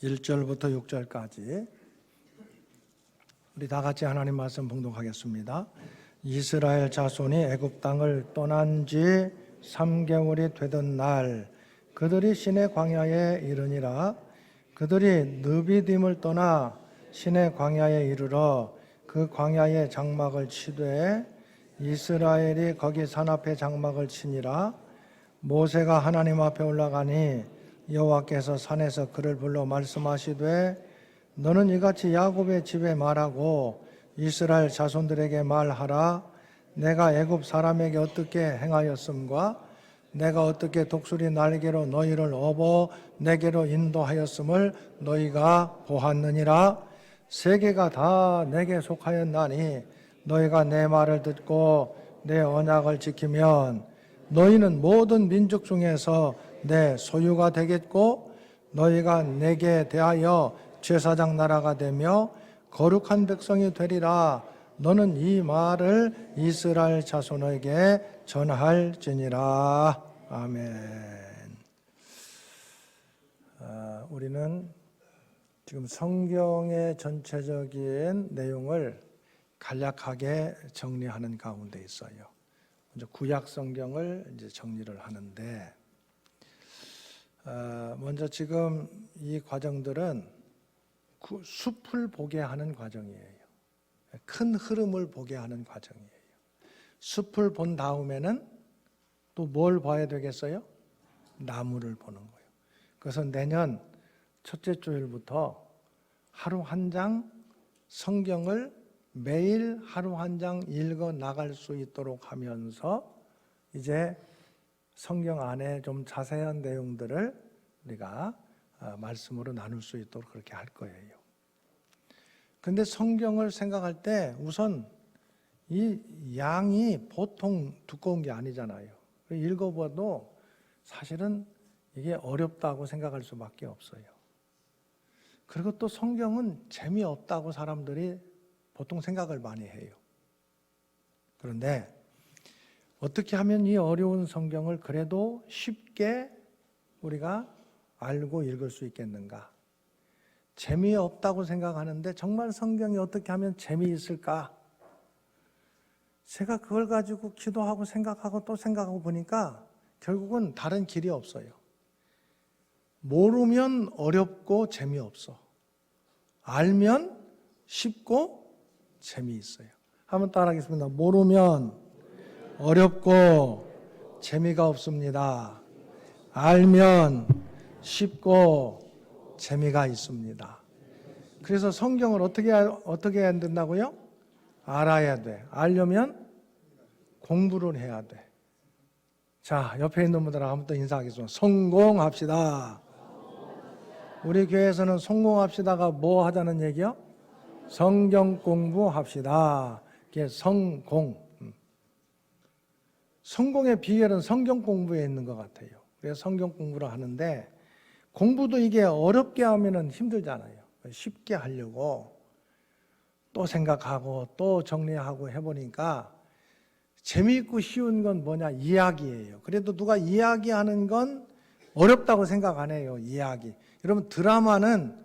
1절부터 6절까지 우리 다 같이 하나님 말씀 봉독하겠습니다. 이스라엘 자손이 애굽 땅을 떠난 지 3개월이 되던 날 그들이 시내 광야에 이르니라. 그들이 느비딤을 떠나 시내 광야에 이르러 그 광야에 장막을 치되 이스라엘이 거기 산 앞에 장막을 치니라. 모세가 하나님 앞에 올라가니 여호와께서 산에서 그를 불러 말씀하시되 너는 이같이 야곱의 집에 말하고 이스라엘 자손들에게 말하라. 내가 애굽 사람에게 어떻게 행하였음과 내가 어떻게 독수리 날개로 너희를 업어 내게로 인도하였음을 너희가 보았느니라. 세계가 다 내게 속하였나니 너희가 내 말을 듣고 내 언약을 지키면 너희는 모든 민족 중에서 내 소유가 되겠고 너희가 내게 대하여 제사장 나라가 되며 거룩한 백성이 되리라. 너는 이 말을 이스라엘 자손에게 전할지니라. 아멘. 우리는 지금 성경의 전체적인 내용을 간략하게 정리하는 가운데 있어요. 먼저 구약 성경을 이제 정리를 하는데, 먼저 지금 이 과정들은 숲을 보게 하는 과정이에요. 큰 흐름을 보게 하는 과정이에요. 숲을 본 다음에는 또 뭘 봐야 되겠어요? 나무를 보는 거예요. 그래서 내년 첫째 주일부터 하루 한 장 성경을 매일 하루 한 장 읽어 나갈 수 있도록 하면서 이제 성경 안에 좀 자세한 내용들을 우리가 말씀으로 나눌 수 있도록 그렇게 할 거예요. 근데 성경을 생각할 때 우선 이 양이 보통 두꺼운 게 아니잖아요. 읽어봐도 사실은 이게 어렵다고 생각할 수밖에 없어요. 그리고 또 성경은 재미없다고 사람들이 보통 생각을 많이 해요. 그런데 어떻게 하면 이 어려운 성경을 그래도 쉽게 우리가 알고 읽을 수 있겠는가? 재미없다고 생각하는데 정말 성경이 어떻게 하면 재미있을까? 제가 그걸 가지고 기도하고 생각하고 또 생각하고 보니까 결국은 다른 길이 없어요. 모르면 어렵고 재미없어. 알면 쉽고 재미있어요. 한번 따라하겠습니다. 모르면 어렵고 재미가 없습니다. 알면 쉽고 재미가 있습니다. 그래서 성경을 어떻게 해야 된다고요? 알아야 돼. 알려면 공부를 해야 돼. 자, 옆에 있는 분들하고 한번 더 인사하겠습니다. 성공합시다. 우리 교회에서는 성공합시다가 뭐 하자는 얘기요? 성경 공부합시다. 이게 성공. 성공의 비결은 성경 공부에 있는 것 같아요. 그래서 성경 공부를 하는데 공부도 이게 어렵게 하면은 힘들잖아요. 쉽게 하려고 또 생각하고 또 정리하고 해보니까 재미있고 쉬운 건 뭐냐? 이야기예요. 그래도 누가 이야기하는 건 어렵다고 생각 안 해요. 이야기. 여러분 드라마는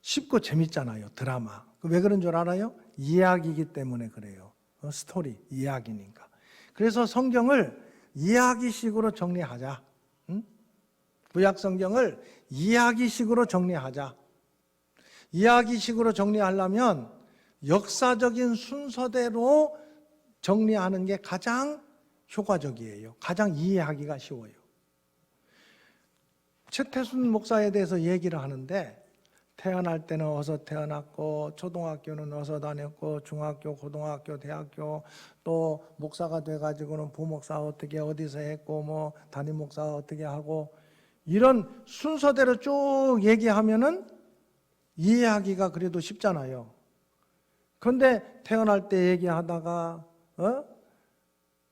쉽고 재밌잖아요. 드라마. 왜 그런 줄 알아요? 이야기이기 때문에 그래요. 스토리, 이야기니까. 그래서 성경을 이야기식으로 정리하자. 구약 성경을 이야기식으로 정리하자. 이야기식으로 정리하려면 역사적인 순서대로 정리하는 게 가장 효과적이에요. 가장 이해하기가 쉬워요. 최태순 목사에 대해서 얘기를 하는데 태어날 때는 어디서 태어났고 초등학교는 어디서 다녔고 중학교, 고등학교, 대학교 또 목사가 돼가지고는 부목사 어떻게 어디서 했고 뭐 담임 목사 어떻게 하고 이런 순서대로 쭉 얘기하면은 이해하기가 그래도 쉽잖아요. 그런데 태어날 때 얘기하다가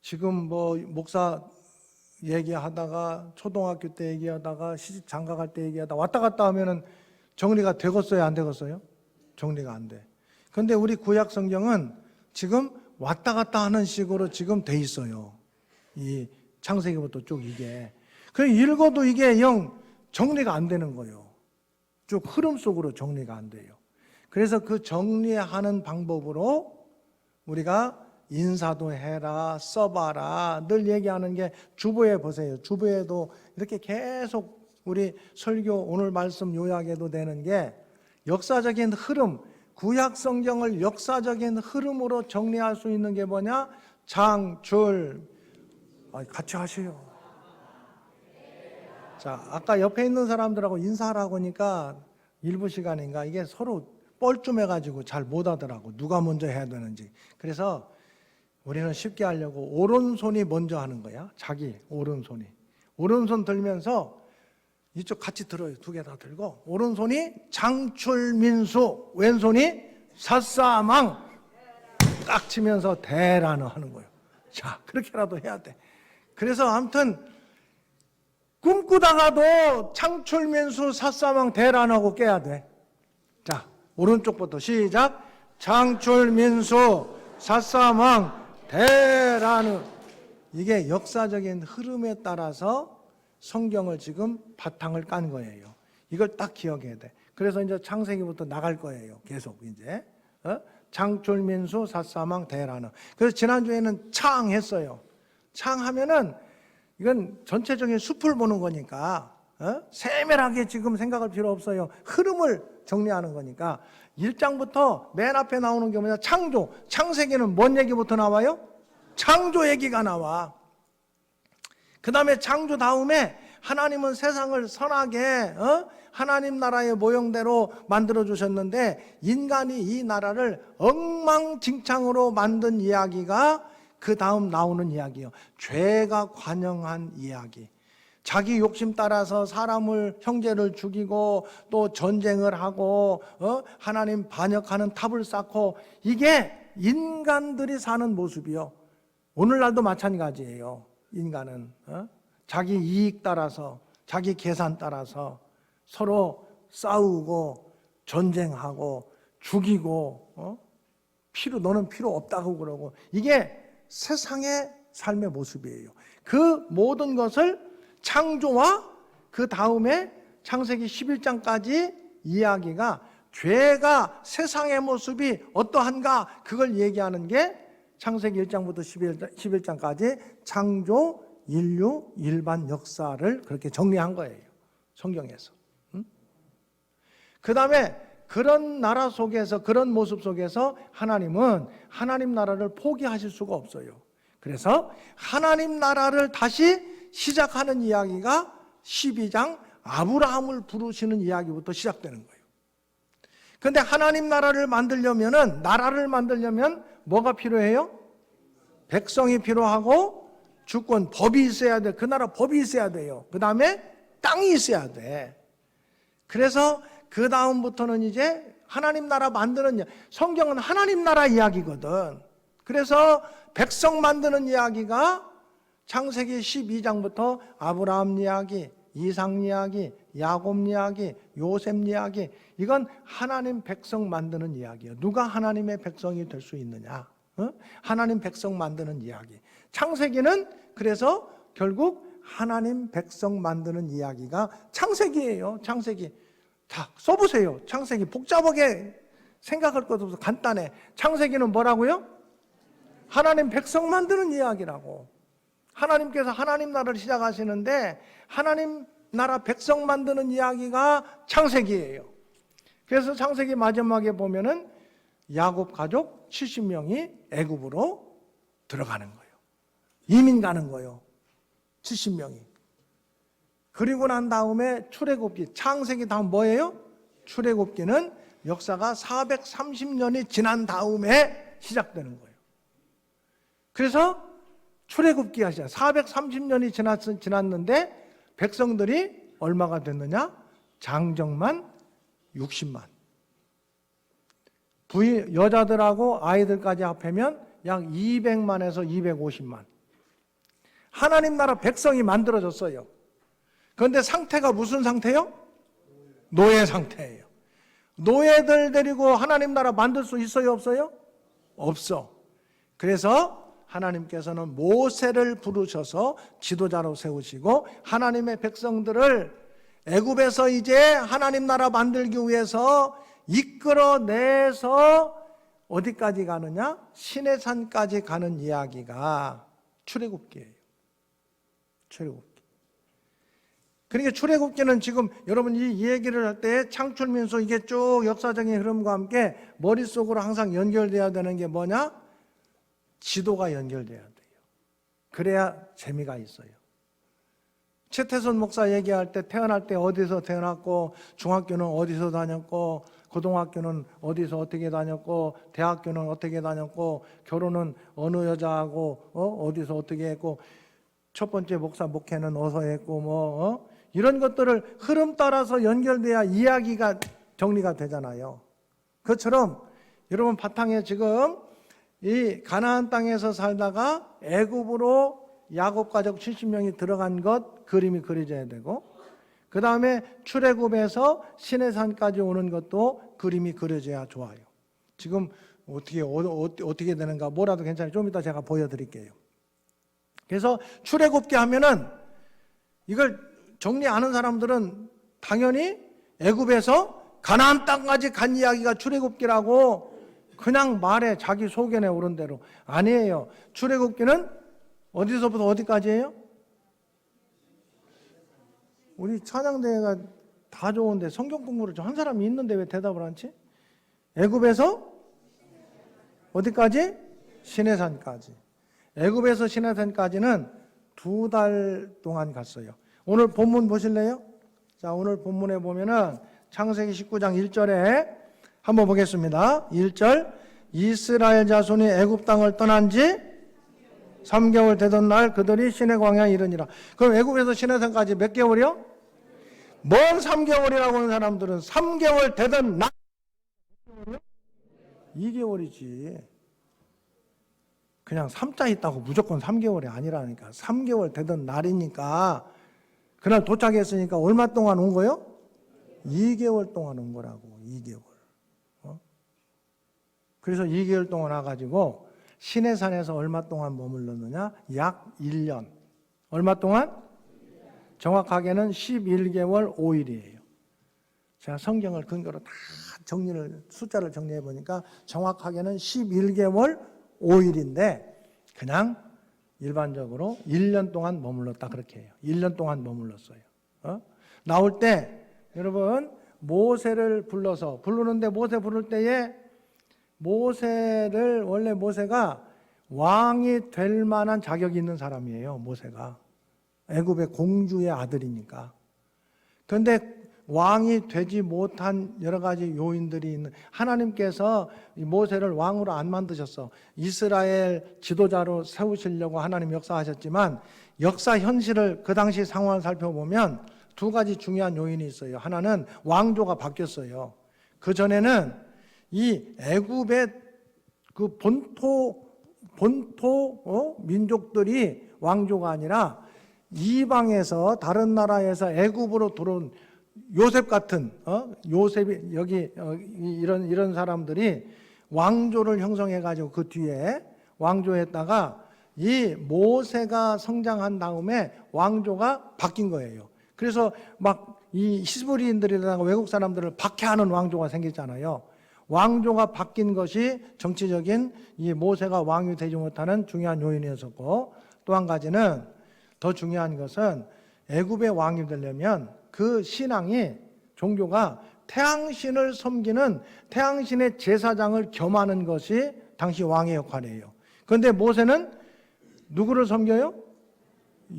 지금 뭐 목사 얘기하다가 초등학교 때 얘기하다가 시집 장가 갈 때 얘기하다가 왔다 갔다 하면은 정리가 되겠어요, 안 되겠어요? 정리가 안 돼. 그런데 우리 구약 성경은 지금 왔다 갔다 하는 식으로 지금 돼 있어요. 이 창세기부터 쭉 이게. 그 읽어도 이게 영 정리가 안 되는 거예요. 쭉 흐름 속으로 정리가 안 돼요. 그래서 그 정리하는 방법으로 우리가 인사도 해라, 써봐라, 늘 얘기하는 게 주보에 보세요. 주보에도 이렇게 계속 우리 설교 오늘 말씀 요약해도 되는 게 역사적인 흐름, 구약 성경을 역사적인 흐름으로 정리할 수 있는 게 뭐냐? 장출. 같이 하세요. 자, 아까 옆에 있는 사람들하고 인사하라고 하니까 일부 시간인가 이게 서로 뻘쭘해가지고 잘 못하더라고. 누가 먼저 해야 되는지. 그래서 우리는 쉽게 하려고 오른손이 먼저 하는 거야. 자기 오른손이. 오른손 들면서 이쪽 같이 들어요. 두 개 다 들고 오른손이 장출민수, 왼손이 사사망 딱 치면서 대라는 하는 거예요. 자, 그렇게라도 해야 돼. 그래서 아무튼 꿈꾸다가도 창출민수 사사망 대란하고 깨야 돼. 자, 오른쪽부터 시작. 창출민수 사사망 대란은 이게 역사적인 흐름에 따라서 성경을 지금 바탕을 깐 거예요. 이걸 딱 기억해야 돼. 그래서 이제 창세기부터 나갈 거예요. 계속 이제 창출민수 사사망 대란은. 그래서 지난주에는 창 했어요. 창 하면은 이건 전체적인 숲을 보는 거니까 세밀하게 지금 생각할 필요 없어요. 흐름을 정리하는 거니까 1장부터 맨 앞에 나오는 게 뭐냐? 창조. 창세기는 뭔 얘기부터 나와요? 창조 얘기가 나와. 그 다음에 창조 다음에 하나님은 세상을 선하게 하나님 나라의 모형대로 만들어 주셨는데 인간이 이 나라를 엉망진창으로 만든 이야기가 그 다음 나오는 이야기예요. 죄가 관영한 이야기. 자기 욕심 따라서 사람을, 형제를 죽이고 또 전쟁을 하고 하나님 반역하는 탑을 쌓고, 이게 인간들이 사는 모습이요. 오늘날도 마찬가지예요. 인간은 자기 이익 따라서, 자기 계산 따라서 서로 싸우고 전쟁하고 죽이고 너는 필요 없다고 그러고, 이게 세상의 삶의 모습이에요. 그 모든 것을 창조와 그 다음에 창세기 11장까지 이야기가 죄가 세상의 모습이 어떠한가 그걸 얘기하는 게 창세기 1장부터 11장까지 창조, 인류, 일반 역사를 그렇게 정리한 거예요. 성경에서. 그 다음에 그런 나라 속에서, 그런 모습 속에서 하나님은 하나님 나라를 포기하실 수가 없어요. 그래서 하나님 나라를 다시 시작하는 이야기가 12장 아브라함을 부르시는 이야기부터 시작되는 거예요. 그런데 하나님 나라를 만들려면 뭐가 필요해요? 백성이 필요하고 주권, 법이 있어야 돼. 그 나라 법이 있어야 돼요. 그 다음에 땅이 있어야 돼. 그래서 그 다음부터는 이제 하나님 나라 만드는, 성경은 하나님 나라 이야기거든. 그래서 백성 만드는 이야기가 창세기 12장부터 아브라함 이야기, 이삭 이야기, 야곱 이야기, 요셉 이야기, 이건 하나님 백성 만드는 이야기예요. 누가 하나님의 백성이 될 수 있느냐? 하나님 백성 만드는 이야기. 창세기는 그래서 결국 하나님 백성 만드는 이야기가 창세기예요. 창세기. 다 써보세요. 창세기 복잡하게 생각할 것도 없어. 간단해. 창세기는 뭐라고요? 하나님 백성 만드는 이야기라고. 하나님께서 하나님 나라를 시작하시는데 하나님 나라 백성 만드는 이야기가 창세기예요. 그래서 창세기 마지막에 보면은 야곱 가족 70명이 애굽으로 들어가는 거예요. 이민 가는 거예요. 70명이. 그리고 난 다음에 출애굽기, 창세기 다음 뭐예요? 출애굽기는 역사가 430년이 지난 다음에 시작되는 거예요. 그래서 출애굽기가 시작. 430년이 지났는데 백성들이 얼마가 됐느냐? 장정만 60만. 여자들하고 아이들까지 합하면 약 200만에서 250만. 하나님 나라 백성이 만들어졌어요. 그런데 상태가 무슨 상태요? 노예 상태예요. 노예들 데리고 하나님 나라 만들 수 있어요, 없어요? 없어. 그래서 하나님께서는 모세를 부르셔서 지도자로 세우시고 하나님의 백성들을 애굽에서 이제 하나님 나라 만들기 위해서 이끌어내서 어디까지 가느냐? 시내산까지 가는 이야기가 출애굽기예요. 출애굽기. 그러니까 출애굽기는 지금 여러분 이 얘기를 할 때 창출민수 이게 쭉 역사적인 흐름과 함께 머릿속으로 항상 연결돼야 되는 게 뭐냐? 지도가 연결돼야 돼요. 그래야 재미가 있어요. 최태선 목사 얘기할 때 태어날 때 어디서 태어났고, 중학교는 어디서 다녔고, 고등학교는 어디서 어떻게 다녔고, 대학교는 어떻게 다녔고, 결혼은 어느 여자하고 어디서 어떻게 했고, 첫 번째 목사 목회는 어디서 했고, 이런 것들을 흐름 따라서 연결돼야 이야기가 정리가 되잖아요. 그것처럼 여러분 바탕에 지금 이 가나안 땅에서 살다가 애굽으로 야곱 가족 70명이 들어간 것 그림이 그려져야 되고, 그 다음에 출애굽에서 시내산까지 오는 것도 그림이 그려져야 좋아요. 지금 어떻게 되는가 뭐라도 괜찮아요. 좀 이따 제가 보여드릴게요. 그래서 출애굽기 하면은 이걸 정리 아는 사람들은 당연히 애굽에서 가나안 땅까지 간 이야기가 출애굽기라고 그냥 말해, 자기 소견에 오른 대로. 아니에요. 출애굽기는 어디서부터 어디까지예요? 우리 찬양대회가 다 좋은데 성경 공부를 좀 한 사람이 있는데 왜 대답을 않지? 애굽에서 어디까지? 시내산까지. 애굽에서 시내산까지는 2달 동안 갔어요. 오늘 본문 보실래요? 자, 오늘 본문에 보면은 창세기 19장 1절에 한번 보겠습니다. 1절, 이스라엘 자손이 애굽 땅을 떠난 지 3개월 되던 날 그들이 시내 광야에 이르니라. 그럼 애굽에서 시내산까지 몇 개월이요? 뭔 3개월이라고 하는 사람들은 3개월 되던 날 2개월이지. 그냥 3자 있다고 무조건 3개월이 아니라니까. 3개월 되던 날이니까 그날 도착했으니까 얼마 동안 온 거요? 2개월 동안 온 거라고. 2개월. 그래서 2개월 동안 와가지고 시내산에서 얼마 동안 머물렀느냐? 약 1년. 얼마 동안? 정확하게는 11개월 5일이에요. 제가 성경을 근거로 다 숫자를 정리해 보니까 정확하게는 11개월 5일인데 그냥 일반적으로 1년 동안 머물렀다 그렇게 해요. 1년 동안 머물렀어요. 나올 때 여러분 모세를 부르는데 모세 부를 때에 모세를 원래 모세가 왕이 될 만한 자격이 있는 사람이에요. 모세가 애굽의 공주의 아들이니까. 그런데 왕이 되지 못한 여러 가지 요인들이 있는, 하나님께서 모세를 왕으로 안 만드셨어. 이스라엘 지도자로 세우시려고 하나님 역사하셨지만 역사 현실을 그 당시 상황을 살펴보면 2가지 중요한 요인이 있어요. 하나는 왕조가 바뀌었어요. 그 전에는 이 애굽의 그 본토 민족들이 왕조가 아니라 이방에서 다른 나라에서 애굽으로 들어온 요셉 같은 요셉이 여기 이런 사람들이 왕조를 형성해 가지고 그 뒤에 왕조했다가 이 모세가 성장한 다음에 왕조가 바뀐 거예요. 그래서 막 이 히브리인들이나 외국 사람들을 박해하는 왕조가 생겼잖아요. 왕조가 바뀐 것이 정치적인 이 모세가 왕이 되지 못하는 중요한 요인이었었고, 또 한 가지는 더 중요한 것은 애굽의 왕이 되려면 그 신앙이 종교가 태양신을 섬기는 태양신의 제사장을 겸하는 것이 당시 왕의 역할이에요. 그런데 모세는 누구를 섬겨요?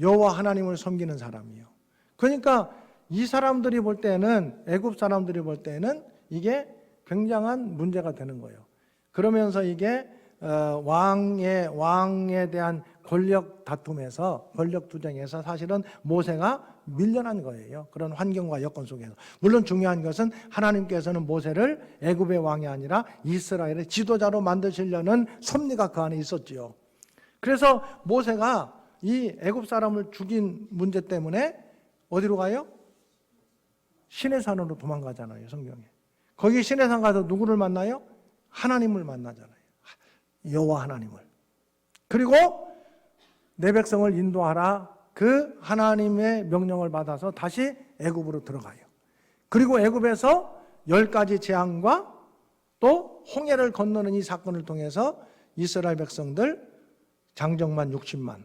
여호와 하나님을 섬기는 사람이에요. 그러니까 이 사람들이 볼 때는, 애굽 사람들이 볼 때는 이게 굉장한 문제가 되는 거예요. 그러면서 이게 왕에 대한 권력 다툼에서, 권력 투쟁에서 사실은 모세가 밀려난 거예요. 그런 환경과 여건 속에서. 물론 중요한 것은 하나님께서는 모세를 애굽의 왕이 아니라 이스라엘의 지도자로 만드시려는 섭리가 그 안에 있었지요. 그래서 모세가 이 애굽 사람을 죽인 문제 때문에 어디로 가요? 시내산으로 도망가잖아요, 성경에. 거기 시내산 가서 누구를 만나요? 하나님을 만나잖아요. 여호와 하나님을. 그리고 내 백성을 인도하라, 그 하나님의 명령을 받아서 다시 애굽으로 들어가요. 그리고 애굽에서 10가지 재앙과 또 홍해를 건너는 이 사건을 통해서 이스라엘 백성들 장정만 60만,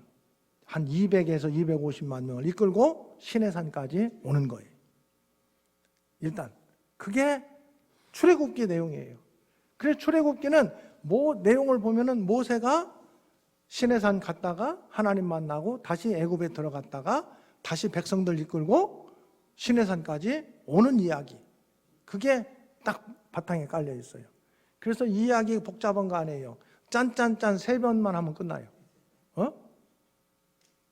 한 200에서 250만 명을 이끌고 시내산까지 오는 거예요. 일단 그게 출애굽기 내용이에요. 그래서 출애굽기는 내용을 보면은 모세가 시내산 갔다가 하나님 만나고 다시 애굽에 들어갔다가 다시 백성들 이끌고 시내산까지 오는 이야기, 그게 딱 바탕에 깔려 있어요. 그래서 이 이야기 복잡한 거 아니에요. 짠짠짠 3번만 하면 끝나요.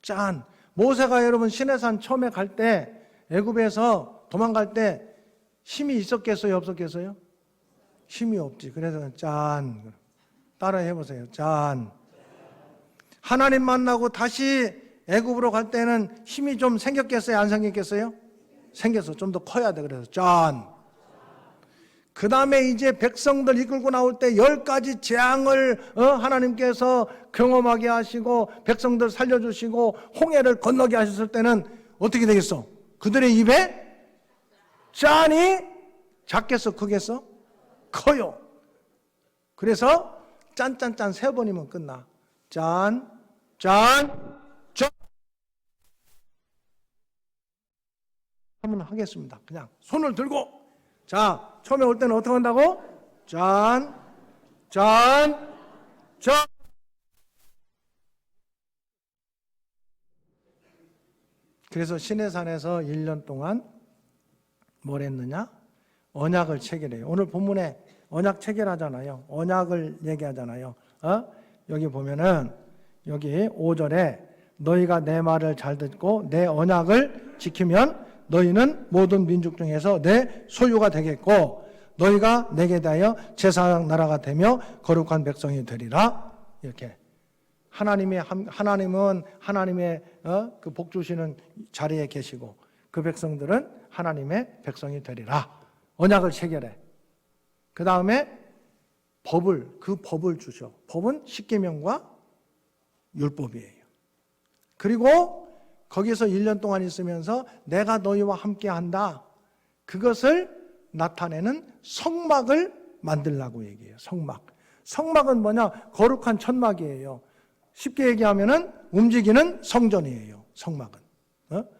짠. 모세가 여러분 시내산 처음에 갈 때, 애굽에서 도망갈 때 힘이 있었겠어요, 없었겠어요? 힘이 없지. 그래서 짠. 따라 해보세요. 짠. 하나님 만나고 다시 애굽으로 갈 때는 힘이 좀 생겼겠어요, 안 생겼겠어요? 생겼어. 좀 더 커야 돼. 그래서 짠. 그 다음에 이제 백성들 이끌고 나올 때 10가지 재앙을 하나님께서 경험하게 하시고 백성들 살려주시고 홍해를 건너게 하셨을 때는 어떻게 되겠어? 그들의 입에 짠이 작겠어, 크겠어? 커요. 그래서 짠짠짠 3번이면 끝나. 짠, 짠, 짠. 한번 하겠습니다. 그냥 손을 들고. 자, 처음에 올 때는 어떻게 한다고? 짠, 짠, 짠. 그래서 시내산에서 1년 동안 뭘 했느냐? 언약을 체결해요. 오늘 본문에 언약 체결하잖아요. 언약을 얘기하잖아요. 여기 보면은 여기 5절에 너희가 내 말을 잘 듣고 내 언약을 지키면 너희는 모든 민족 중에서 내 소유가 되겠고 너희가 내게 대하여 제사장 나라가 되며 거룩한 백성이 되리라. 이렇게 하나님은 하나님의 그 복 주시는 자리에 계시고 그 백성들은 하나님의 백성이 되리라. 언약을 체결해. 그 다음에 그 법을 주셔. 법은 십계명과 율법이에요. 그리고 거기서 1년 동안 있으면서 내가 너희와 함께 한다. 그것을 나타내는 성막을 만들라고 얘기해요. 성막. 성막은 뭐냐? 거룩한 천막이에요. 쉽게 얘기하면은 움직이는 성전이에요. 성막은.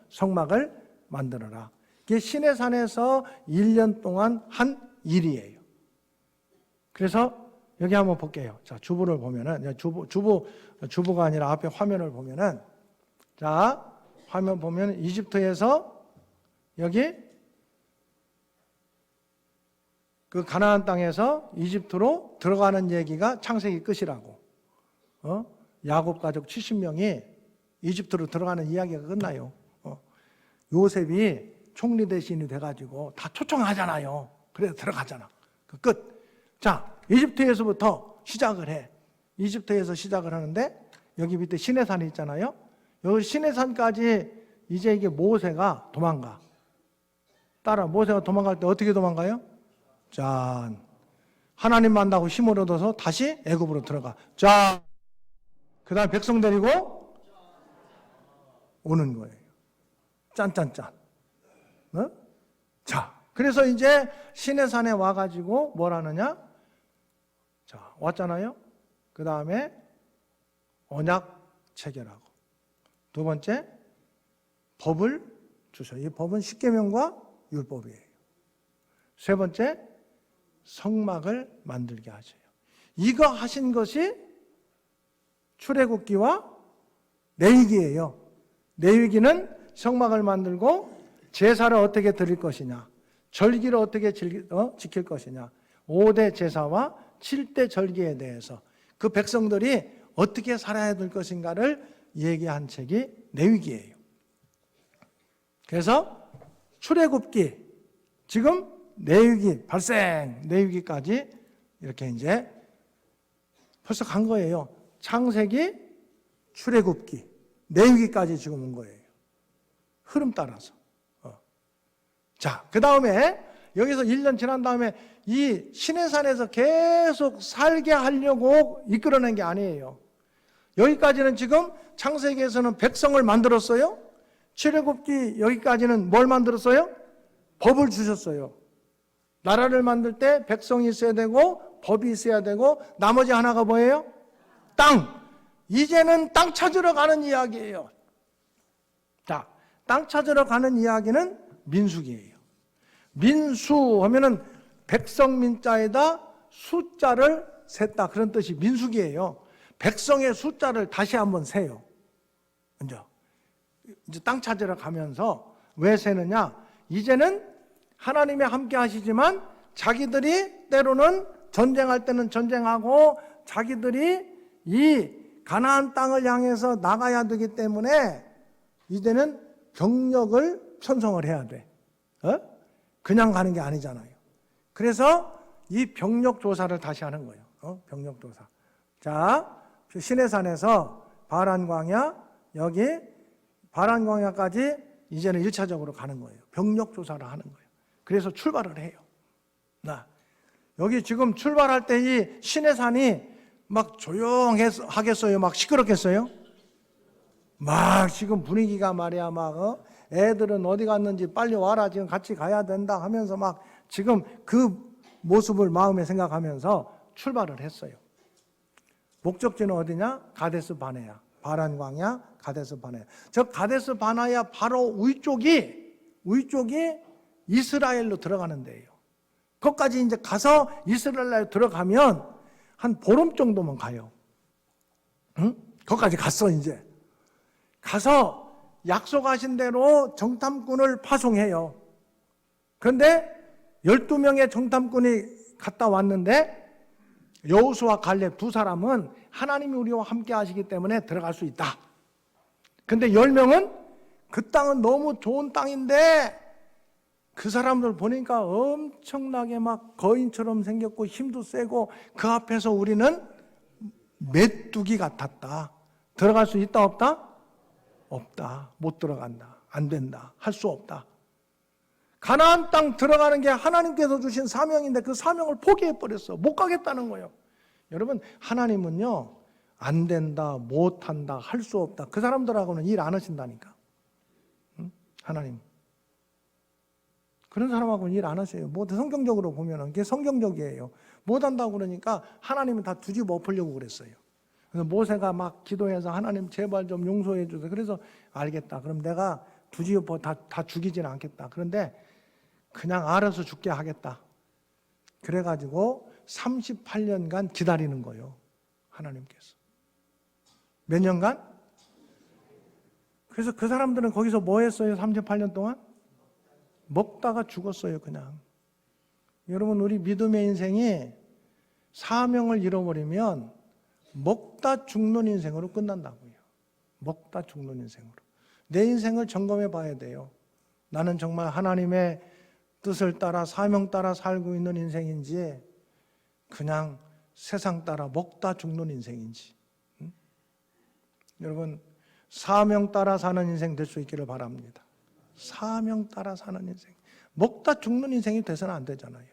성막을 만들어라. 이게 시내산에서 1년 동안 한 일이에요. 그래서 여기 한번 볼게요. 자, 주부를 보면은 주부가 아니라 앞에 화면을 보면은 자, 화면 보면 이집트에서 여기 그 가나안 땅에서 이집트로 들어가는 얘기가 창세기 끝이라고. 야곱 가족 70명이 이집트로 들어가는 이야기가 끝나요. 요셉이 총리 대신이 돼가지고 다 초청하잖아요. 그래서 들어가잖아. 그 끝. 자, 이집트에서부터 시작을 해. 이집트에서 시작을 하는데 여기 밑에 시내산이 있잖아요. 여기 시내산까지 이제 이게 모세가 도망가. 모세가 도망갈 때 어떻게 도망가요? 짠. 하나님 만나고 힘을 얻어서 다시 애굽으로 들어가. 짠. 그 다음에 백성 데리고 오는 거예요. 짠짠짠. 자, 그래서 이제 시내산에 와가지고 뭘 하느냐? 자, 왔잖아요. 그 다음에 언약 체결하고. 두 번째, 법을 주셔. 이 법은 십계명과 율법이에요. 세 번째, 성막을 만들게 하셔요. 이거 하신 것이 출애굽기와 레위기예요. 레위기는 성막을 만들고 제사를 어떻게 드릴 것이냐, 절기를 어떻게 지킬 것이냐, 5대 제사와 7대 절기에 대해서 그 백성들이 어떻게 살아야 될 것인가를 얘기한 책이 레위기예요. 그래서 출애굽기, 지금 레위기 발생, 레위기까지 이렇게 이제 벌써 간 거예요. 창세기, 출애굽기, 레위기까지 지금 온 거예요. 흐름 따라서. 자, 그 다음에 여기서 1년 지난 다음에 이 시내산에서 계속 살게 하려고 이끌어낸 게 아니에요. 여기까지는 지금 창세기에서는 백성을 만들었어요. 출애굽기 여기까지는 뭘 만들었어요? 법을 주셨어요. 나라를 만들 때 백성이 있어야 되고 법이 있어야 되고 나머지 하나가 뭐예요? 땅. 이제는 땅 찾으러 가는 이야기예요. 자, 땅 찾으러 가는 이야기는 민수기예요. 민수 하면은 백성민자에다 숫자를 셌다 그런 뜻이 민수기예요. 백성의 숫자를 다시 한번 세요. 먼저 이제 땅 찾으러 가면서 왜 세느냐? 이제는 하나님이 함께 하시지만 자기들이 때로는 전쟁할 때는 전쟁하고 자기들이 이 가나안 땅을 향해서 나가야 되기 때문에 이제는 병력을 편성을 해야 돼. 그냥 가는 게 아니잖아요. 그래서 이 병력 조사를 다시 하는 거예요. 병력 조사. 자, 시내산에서 바란 광야, 여기 바란 광야까지 이제는 1차적으로 가는 거예요. 병력 조사를 하는 거예요. 그래서 출발을 해요. 여기 지금 출발할 때 이 시내산이 막 조용하겠어요? 막 시끄럽겠어요? 막 지금 분위기가 말이야 막 애들은 어디 갔는지 빨리 와라 지금 같이 가야 된다 하면서 막 지금 그 모습을 마음에 생각하면서 출발을 했어요. 목적지는 어디냐? 가데스 바네아. 바란 광야 가데스 바네아. 저 가데스 바네아 바로 위쪽이 이스라엘로 들어가는 데예요. 거기까지 이제 가서 이스라엘로 들어가면 한 보름 정도만 가요. 응? 거기까지 갔어 이제. 가서 약속하신 대로 정탐꾼을 파송해요. 그런데 12명의 정탐꾼이 갔다 왔는데 여호수아 갈렙 두 사람은 하나님이 우리와 함께 하시기 때문에 들어갈 수 있다. 근데 10명은 그 땅은 너무 좋은 땅인데 그 사람들 보니까 엄청나게 막 거인처럼 생겼고 힘도 세고 그 앞에서 우리는 메뚜기 같았다. 들어갈 수 있다 없다? 없다. 못 들어간다. 안 된다. 할 수 없다. 가나안 땅 들어가는 게 하나님께서 주신 사명인데 그 사명을 포기해버렸어. 못 가겠다는 거예요. 여러분 하나님은요 안 된다, 못한다, 할 수 없다. 그 사람들하고는 일 안 하신다니까. 응? 하나님. 그런 사람하고는 일 안 하세요. 뭐 성경적으로 보면은 그게 성경적이에요. 못한다고 그러니까 하나님은 다 뒤집어 엎으려고 그랬어요. 그래서 모세가 막 기도해서 하나님 제발 좀 용서해 주세요. 그래서 알겠다. 그럼 내가 뒤집어 다 죽이지는 않겠다. 그런데 그냥 알아서 죽게 하겠다. 그래가지고 38년간 기다리는 거예요. 하나님께서. 몇 년간? 그래서 그 사람들은 거기서 뭐 했어요? 38년 동안? 먹다가 죽었어요, 그냥. 여러분, 우리 믿음의 인생이 사명을 잃어버리면 먹다 죽는 인생으로 끝난다고요. 먹다 죽는 인생으로. 내 인생을 점검해 봐야 돼요. 나는 정말 하나님의 뜻을 따라 사명 따라 살고 있는 인생인지 그냥 세상 따라 먹다 죽는 인생인지. 응? 여러분, 사명 따라 사는 인생 될 수 있기를 바랍니다. 사명 따라 사는 인생. 먹다 죽는 인생이 돼서는 안 되잖아요.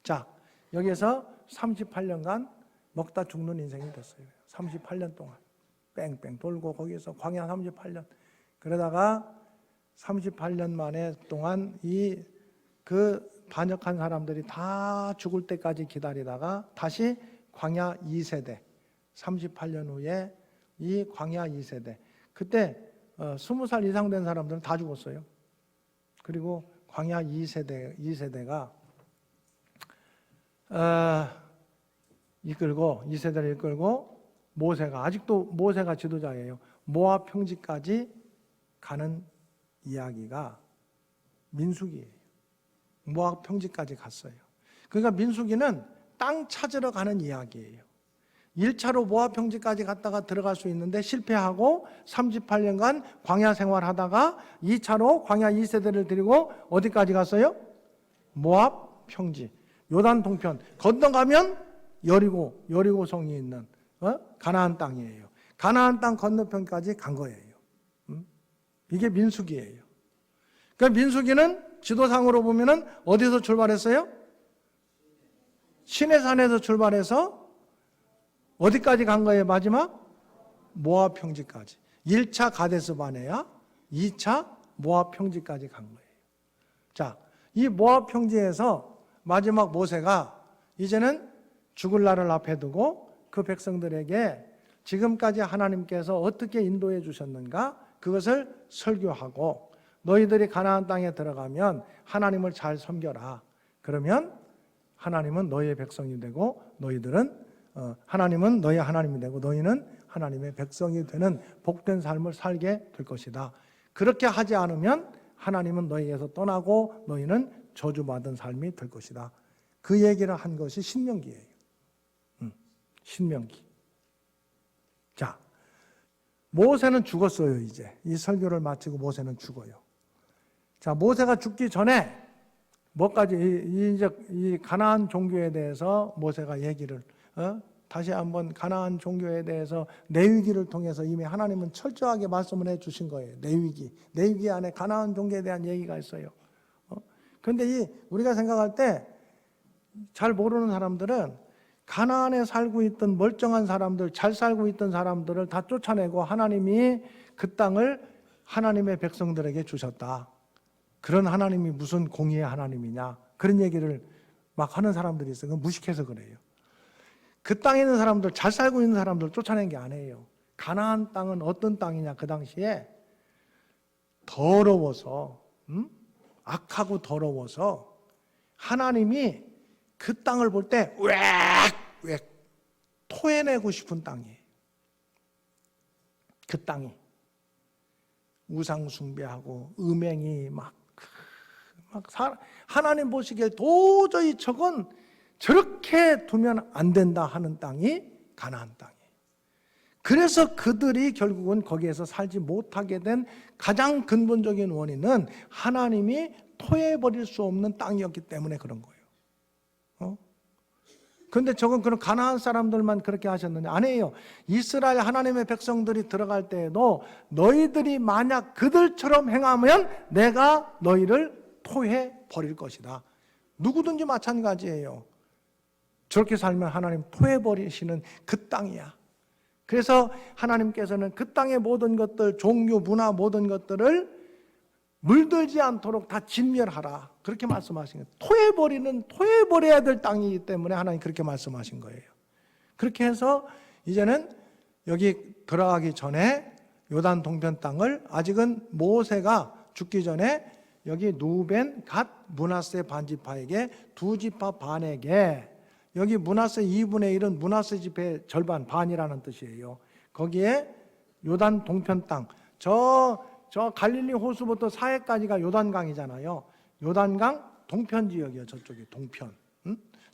자, 여기에서 38년간 먹다 죽는 인생이 됐어요. 38년 동안 뺑뺑 돌고 거기서 광야 38년. 그러다가 38년 만에 동안 그 반역한 사람들이 다 죽을 때까지 기다리다가 다시 광야 2세대 38년 후에 이 광야 2세대 그때 20살 이상 된 사람들은 다 죽었어요. 그리고 광야 2세대가 이끌고 2세대를 이끌고 모세가 아직도 모세가 지도자예요. 모압 평지까지 가는 이야기가 민수기예요. 모압 평지까지 갔어요. 그러니까 민수기는 땅 찾으러 가는 이야기예요. 1차로 모압 평지까지 갔다가 들어갈 수 있는데 실패하고 38년간 광야 생활하다가 2차로 광야 2세대를 데리고 어디까지 갔어요? 모압 평지. 요단 동편. 건너가면 여리고성이 있는 가나안 땅이에요. 가나안 땅 건너편까지 간 거예요. 이게 민수기예요. 그러니까 민수기는 지도상으로 보면은 어디서 출발했어요? 시내산에서 출발해서 어디까지 간 거예요? 마지막? 모압 평지까지. 1차 가데스 바네아, 2차 모압 평지까지 간 거예요. 자, 이 모압 평지에서 마지막 모세가 이제는 죽을 날을 앞에 두고 그 백성들에게 지금까지 하나님께서 어떻게 인도해 주셨는가 그것을 설교하고, 너희들이 가나안 땅에 들어가면 하나님을 잘 섬겨라. 그러면 하나님은 너희의 백성이 되고 하나님은 너희의 하나님이 되고 너희는 하나님의 백성이 되는 복된 삶을 살게 될 것이다. 그렇게 하지 않으면 하나님은 너희에서 떠나고 너희는 저주받은 삶이 될 것이다. 그 얘기를 한 것이 신명기예요. 신명기. 자, 모세는 죽었어요. 이제 이 설교를 마치고 모세는 죽어요. 자, 모세가 죽기 전에 뭐까지 이 가나안 종교에 대해서 모세가 얘기를 다시 한번 가나안 종교에 대해서 레위기를 통해서 이미 하나님은 철저하게 말씀을 해주신 거예요. 레위기 안에 가나안 종교에 대한 얘기가 있어요. 그런데 우리가 생각할 때 잘 모르는 사람들은 가나안에 살고 있던 멀쩡한 사람들, 잘 살고 있던 사람들을 다 쫓아내고 하나님이 그 땅을 하나님의 백성들에게 주셨다. 그런 하나님이 무슨 공의의 하나님이냐, 그런 얘기를 막 하는 사람들이 있어요. 그건 무식해서 그래요. 그 땅에 있는 사람들, 잘 살고 있는 사람들 쫓아낸 게 아니에요. 가나안 땅은 어떤 땅이냐, 그 당시에 더러워서, 악하고 더러워서 하나님이 그 땅을 볼 때 웩 토해내고 싶은 땅이에요. 그 땅이 우상 숭배하고 음행이 하나님 보시기에 도저히 저렇게 두면 안 된다 하는 땅이 가나안 땅이에요. 그래서 그들이 결국은 거기에서 살지 못하게 된 가장 근본적인 원인은 하나님이 토해버릴 수 없는 땅이었기 때문에 그런 거예요. 그런데 저건 그런 가나안 사람들만 그렇게 하셨느냐? 아니에요. 이스라엘 하나님의 백성들이 들어갈 때에도 너희들이 만약 그들처럼 행하면 내가 너희를 토해버릴 것이다. 누구든지 마찬가지예요. 저렇게 살면 하나님 토해버리시는 그 땅이야. 그래서 하나님께서는 그 땅의 모든 것들, 종교, 문화 모든 것들을 물들지 않도록 다 진멸하라. 그렇게 말씀하신 거예요. 토해버려야 될 땅이기 때문에 하나님 그렇게 말씀하신 거예요. 그렇게 해서 이제는 여기 들어가기 전에 요단 동편 땅을 아직은 모세가 죽기 전에 여기 누벤, 갓, 므낫세 반지파에게 두 지파 반에게, 여기 므낫세 2분의 1은 므낫세 지파의 절반, 반이라는 뜻이에요. 거기에 요단 동편 땅, 저 갈릴리 호수부터 사해까지가 요단강이잖아요. 요단강 동편 지역이에요. 저쪽이 동편.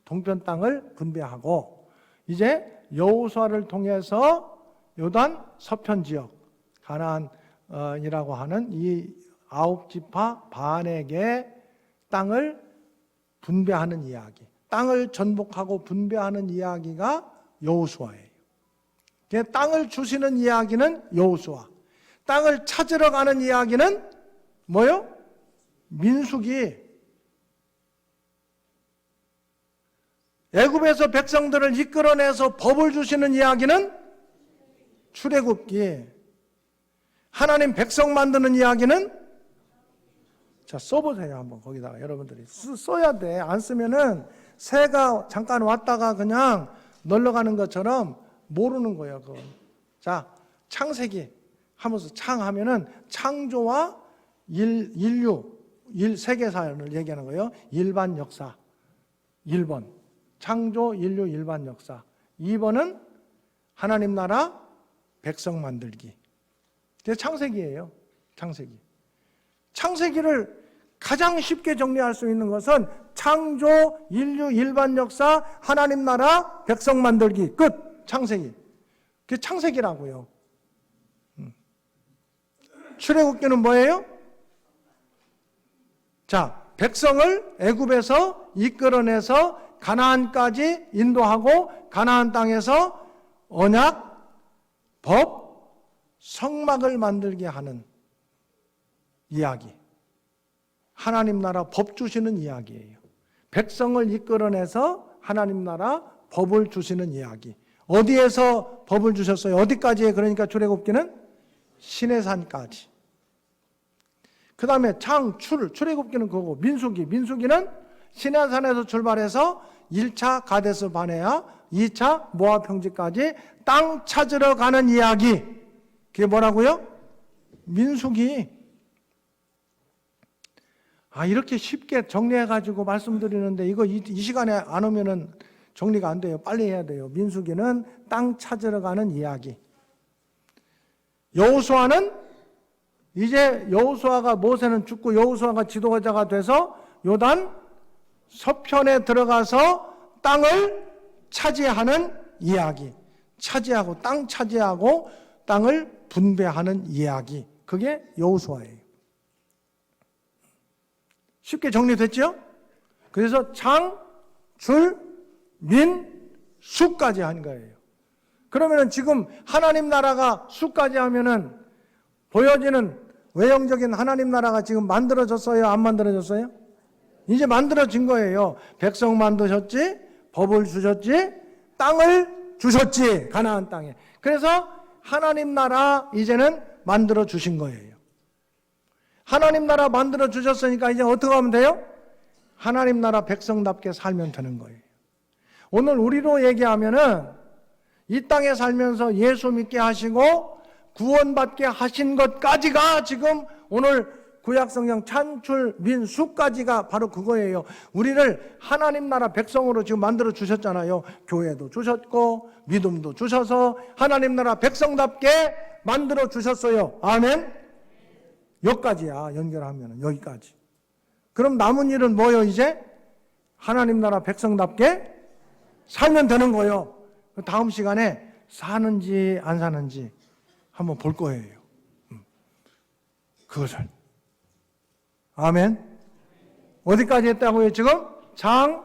동편 땅을 분배하고 이제 여호수아를 통해서 요단 서편 지역, 가나안이라고 하는 이 9지파 반에게 땅을 분배하는 이야기, 땅을 전복하고 분배하는 이야기가 여호수아예요. 땅을 주시는 이야기는 여호수아, 땅을 찾으러 가는 이야기는 뭐요? 민수기. 애굽에서 백성들을 이끌어내서 법을 주시는 이야기는 출애굽기. 하나님 백성 만드는 이야기는, 자, 써보세요. 한번 거기다가 여러분들이 써야 돼. 안 쓰면은 새가 잠깐 왔다가 그냥 놀러 가는 것처럼 모르는 거예요. 그건. 자, 창세기 하면서 창하면은 창조와 인류, 세계사를 얘기하는 거예요. 일반 역사 1번, 창조, 인류, 일반 역사. 2번은 하나님 나라 백성 만들기. 그게 창세기예요. 창세기. 창세기를 가장 쉽게 정리할 수 있는 것은 창조, 인류, 일반 역사, 하나님 나라 백성 만들기. 끝. 창세기. 그게 창세기라고요. 출애굽기는 뭐예요? 자, 백성을 애굽에서 이끌어내서 가나안까지 인도하고 가나안 땅에서 언약, 법, 성막을 만들게 하는 이야기. 하나님 나라 법 주시는 이야기예요. 백성을 이끌어내서 하나님 나라 법을 주시는 이야기. 어디에서 법을 주셨어요? 어디까지에? 그러니까 출애굽기는 시내산까지. 그 다음에 장, 출애굽기는 그거고, 민수기는 시내산에서 출발해서 1차 가데스 바네아, 2차 모압 평지까지 땅 찾으러 가는 이야기. 그게 뭐라고요? 민수기. 이렇게 쉽게 정리해가지고 말씀드리는데 이거 이 시간에 안 오면은 정리가 안 돼요. 빨리 해야 돼요. 민수기는 땅 찾으러 가는 이야기. 여호수아는 이제 모세는 죽고 여호수아가 지도자가 돼서 요단 서편에 들어가서 땅을 차지하는 이야기. 땅 차지하고 땅을 분배하는 이야기. 그게 여호수아예요. 쉽게 정리됐죠? 그래서 장, 줄, 민, 수까지 한 거예요. 그러면은 지금 하나님 나라가 수까지 하면은 보여지는 외형적인 하나님 나라가 지금 만들어졌어요? 안 만들어졌어요? 이제 만들어진 거예요. 백성 만드셨지, 법을 주셨지, 땅을 주셨지, 가나안 땅에. 그래서 하나님 나라 이제는 만들어 주신 거예요. 하나님 나라 만들어 주셨으니까 이제 어떻게 하면 돼요? 하나님 나라 백성답게 살면 되는 거예요. 오늘 우리로 얘기하면은 이 땅에 살면서 예수 믿게 하시고 구원받게 하신 것까지가 지금 오늘 구약성경 찬출 민수까지가 바로 그거예요. 우리를 하나님 나라 백성으로 지금 만들어 주셨잖아요. 교회도 주셨고 믿음도 주셔서 하나님 나라 백성답게 만들어 주셨어요. 아멘. 여기까지야. 연결하면 여기까지. 그럼 남은 일은 뭐예요? 이제 하나님 나라 백성답게 살면 되는 거예요. 다음 시간에 사는지 안 사는지 한번 볼 거예요. 그것을. 아멘. 어디까지 했다고요? 지금 장,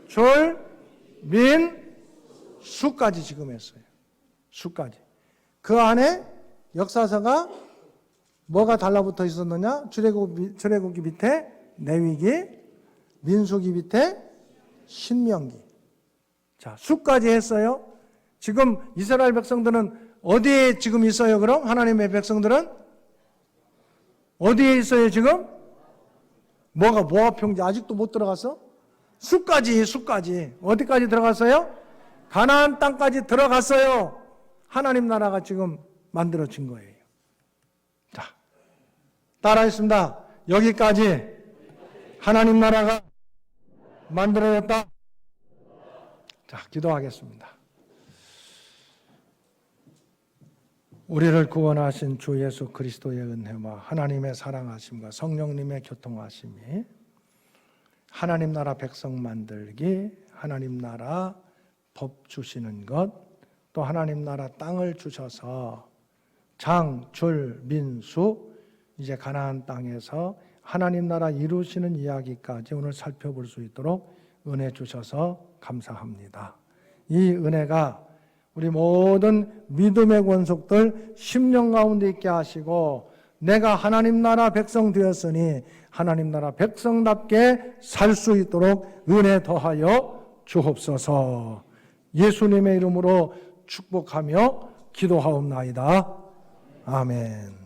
줄, 민, 수까지 지금 했어요. 수까지. 그 안에 역사서가 뭐가 달라붙어 있었느냐? 출애굽기 밑에 레위기, 민수기 밑에 신명기. 자, 수까지 했어요. 지금 이스라엘 백성들은 어디에 지금 있어요? 그럼 하나님의 백성들은 어디에 있어요? 지금 모압 평지 아직도 못 들어갔어? 수까지 어디까지 들어갔어요? 가나안 땅까지 들어갔어요. 하나님 나라가 지금 만들어진 거예요. 자, 따라했습니다. 여기까지 하나님 나라가 만들어졌다. 자, 기도하겠습니다. 우리를 구원하신 주 예수 그리스도의 은혜와 하나님의 사랑하심과 성령님의 교통하심이 하나님 나라 백성 만들기, 하나님 나라 법 주시는 것, 또 하나님 나라 땅을 주셔서 장, 줄, 민수 이제 가나안 땅에서 하나님 나라 이루시는 이야기까지 오늘 살펴볼 수 있도록 은혜 주셔서 감사합니다. 이 은혜가 우리 모든 믿음의 권속들 심령 가운데 있게 하시고 내가 하나님 나라 백성 되었으니 하나님 나라 백성답게 살 수 있도록 은혜 더하여 주옵소서. 예수님의 이름으로 축복하며 기도하옵나이다. 아멘.